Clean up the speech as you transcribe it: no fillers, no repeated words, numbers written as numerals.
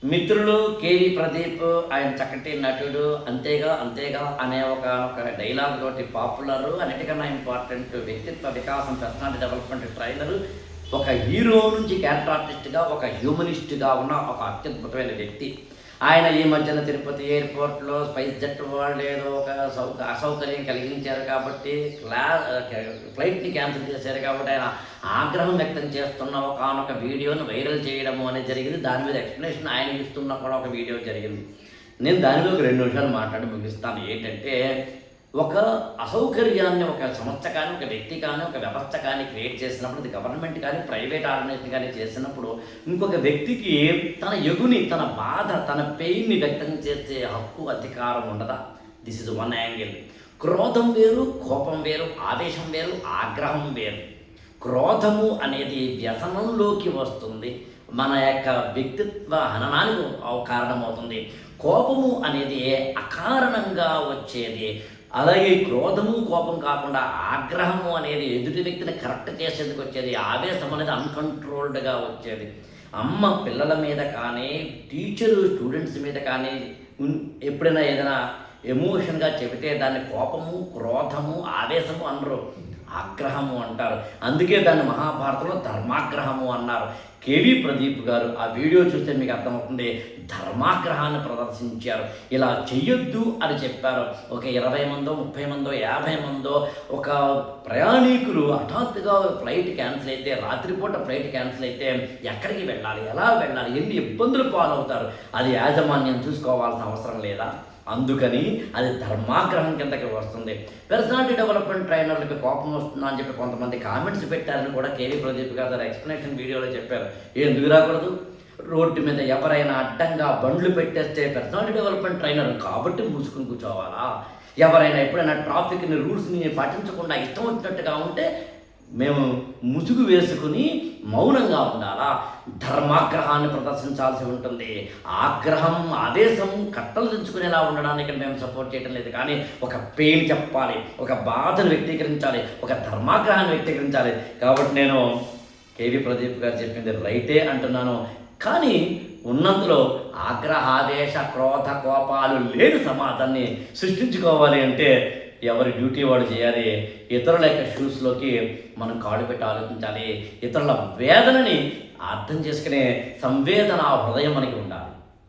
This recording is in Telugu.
మిత్రులు కేవి ప్రదీప్ ఆయన చక్కటి నటుడు అంతేగా అంతేగా అనే ఒక డైలాగ్ తోటి పాపులర్, అన్నిటికన్నా ఇంపార్టెంట్ వ్యక్తిత్వ వికాసం పర్సనాలిటీ డెవలప్మెంట్ ట్రైనరు, ఒక హీరో నుంచి క్యారెక్టర్ ఆర్టిస్ట్గా ఒక హ్యూమనిస్ట్గా ఉన్న ఒక అత్యద్భుతమైన వ్యక్తి. ఆయన ఈ మధ్యన తిరుపతి ఎయిర్పోర్ట్లో స్పైస్ జెట్ వాళ్ళు ఏదో ఒక అసౌకర్యం కలిగించారు కాబట్టి ఫ్లైట్ని క్యాన్సిల్ చేశారు కాబట్టి ఆయన ఆగ్రహం వ్యక్తం చేస్తున్న ఒకనొక వీడియోను వైరల్ చేయడము అనేది జరిగింది. దాని మీద ఎక్స్ప్లెనేషన్ ఆయన ఇస్తున్న కూడా ఒక వీడియో జరిగింది. నేను దాని మీద ఒక 2 నిమిషాలు మాట్లాడి ముగిస్తాను. ఏంటంటే, ఒక అసౌకర్యాన్ని ఒక సంస్థ కానీ, ఒక వ్యక్తి కానీ, ఒక వ్యవస్థ కానీ క్రియేట్ చేసినప్పుడు, అది గవర్నమెంట్ కానీ ప్రైవేట్ ఆర్గనైజేషన్ కానీ చేసినప్పుడు, ఇంకొక వ్యక్తికి తన ఎగుని, తన బాధ, తన పెయిన్ని వ్యక్తం చేసే హక్కు, అధికారం ఉండదా? This is one angle. క్రోధం వేరు, కోపం వేరు, ఆవేశం వేరు, ఆగ్రహం వేరు. క్రోధము అనేది వ్యసనంలోకి వస్తుంది, మన యొక్క వ్యక్తిత్వ హననానికి కారణమవుతుంది. కోపము అనేది అకారణంగా వచ్చేది. అలాగే క్రోధము కోపం కాకుండా ఆగ్రహము అనేది ఎదుటి వ్యక్తిని కరెక్ట్ చేసేందుకు వచ్చేది. ఆవేశం అనేది అన్కంట్రోల్డ్గా వచ్చేది. అమ్మ పిల్లల మీద కానీ, టీచరు స్టూడెంట్స్ మీద కానీ ఎప్పుడైనా ఏదైనా ఎమోషన్గా చెబితే దాన్ని కోపము, క్రోధము, ఆవేశము అనరు, ఆగ్రహము అంటారు. అందుకే దాన్ని మహాభారతంలో ధర్మాగ్రహము అన్నారు. కేవి ప్రదీప్ గారు ఆ వీడియో చూస్తే మీకు అర్థమవుతుంది, ధర్మాగ్రహాన్ని ప్రదర్శించారు. ఇలా చెయ్యొద్దు అని చెప్పారు. ఒక 20 మందో, 30 మందో, 50 మందో ఒక ప్రయాణికులు హఠాత్తుగా ఫ్లైట్ క్యాన్సిల్ అయితే, రాత్రిపూట ఫ్లైట్ క్యాన్సిల్ అయితే ఎక్కడికి వెళ్ళాలి, ఎలా వెళ్ళాలి, ఎన్ని ఇబ్బందులు పాలవుతారు, అది యాజమాన్యం చూసుకోవాల్సిన అవసరం లేదా? అందుకని అది ధర్మాగ్రహం కిందకి వస్తుంది. పర్సనాలిటీ డెవలప్మెంట్ ట్రైనర్లకి కోపం వస్తుందా అని చెప్పి కొంతమంది కామెంట్స్ పెట్టారని కూడా కేవీ ప్రదీప్ గారు దాని ఎక్స్ప్లెనేషన్ వీడియోలో చెప్పారు. ఎందుకు రాకూడదు? రోడ్డు మీద ఎవరైనా అడ్డంగా బండ్లు పెట్టేస్తే పర్సనాలిటీ డెవలప్మెంట్ ట్రైనర్ కాబట్టి మూసుకుని కూర్చోవాలా? ఎవరైనా ఎప్పుడైనా ట్రాఫిక్ని రూల్స్ని పాటించకుండా ఇష్టం వచ్చినట్టుగా ఉంటే మేము ముసుగు వేసుకుని మౌనంగా ఉండాలా? ధర్మాగ్రహాన్ని ప్రదర్శించాల్సి ఉంటుంది. ఆగ్రహం, ఆవేశం కట్టలు తెంచుకునేలా ఉండడానికి మేము సపోర్ట్ చేయడం లేదు. కానీ ఒక పెయిన్ చెప్పాలి, ఒక బాధను వ్యక్తీకరించాలి, ఒక ధర్మాగ్రహాన్ని వ్యక్తీకరించాలి. కాబట్టి నేను కేవీ ప్రదీప్ గారు చెప్పింది రైటే అంటున్నాను. కానీ ఉన్నందులో ఆగ్రహావేశ క్రోధ కోపాలు లేని సమాజాన్ని సృష్టించుకోవాలి అంటే ఎవరి డ్యూటీ వాడు చేయాలి. ఇతరుల యొక్క షూస్లోకి మనం కాళ్ళు పెట్టి ఆలోచించాలి. ఇతరుల వేదనని అర్థం చేసుకునే సంవేదన హృదయం మనకి ఉండాలి.